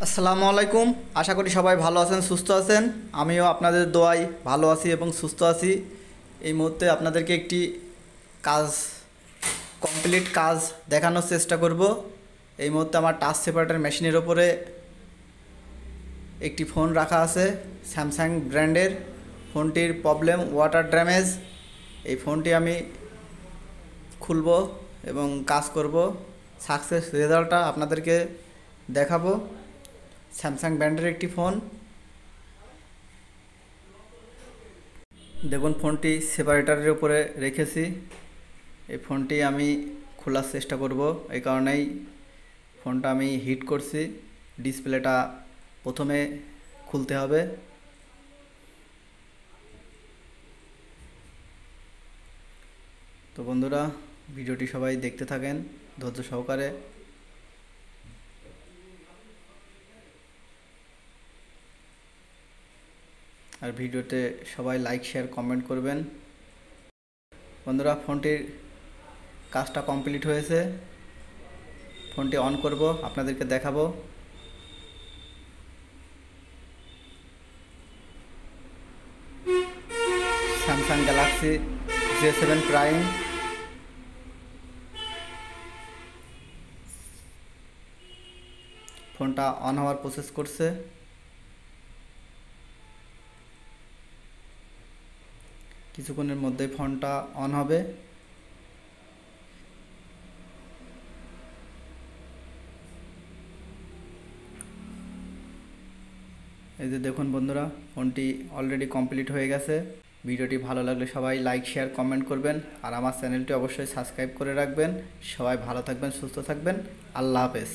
আসসালামু আলাইকুম। আশা করি সবাই ভালো আছেন, সুস্থ আছেন। আমিও আপনাদের দোয়ায় ভালো আছি এবং সুস্থ আছি। এই মুহূর্তে আপনাদেরকে একটি কমপ্লিট কাজ দেখানোর চেষ্টা করব। এই মুহূর্তে আমার টাচ সেপারেটর মেশিনের ওপরে একটি ফোন রাখা আছে, স্যামসাং ব্র্যান্ডের। ফোনটির প্রবলেম ওয়াটার ড্যামেজ। এই ফোনটি আমি খুলব এবং কাজ করব, সাকসেস রেজাল্টটা আপনাদেরকে দেখাবো। স্যামসাং ব্র্যান্ডের একটি ফোন। দেখুন, ফোনটি সেপারেটরের উপরে রেখেছি। এই ফোনটি আমি খোলার চেষ্টা করব, এই কারণেই ফোনটা আমি হিট করছি। ডিসপ্লেটা প্রথমে খুলতে হবে। তো বন্ধুরা, ভিডিওটি সবাই দেখতে থাকেন ধৈর্য সহকারে। আর ভিডিওতে সবাই লাইক শেয়ার কমেন্ট করবেন। বন্ধুরা, ফোনটির কাজটা কমপ্লিট হয়েছে। ফোনটি অন করব, আপনাদেরকে দেখাবো। Samsung Galaxy J7 prime. ফোনটা অন হওয়ার প্রসেস করছে। কিছুক্ষণের মধ্যে ফোনটা অন হবে। এই যে দেখুন বন্ধুরা, ফোনটি অলরেডি কমপ্লিট হয়ে গেছে। ভিডিওটি ভালো লাগলে সবাই লাইক শেয়ার কমেন্ট করবেন, আর আমার চ্যানেলটি অবশ্যই সাবস্ক্রাইব করে রাখবেন। সবাই ভালো থাকবেন, সুস্থ থাকবেন। আল্লাহ হাফেজ।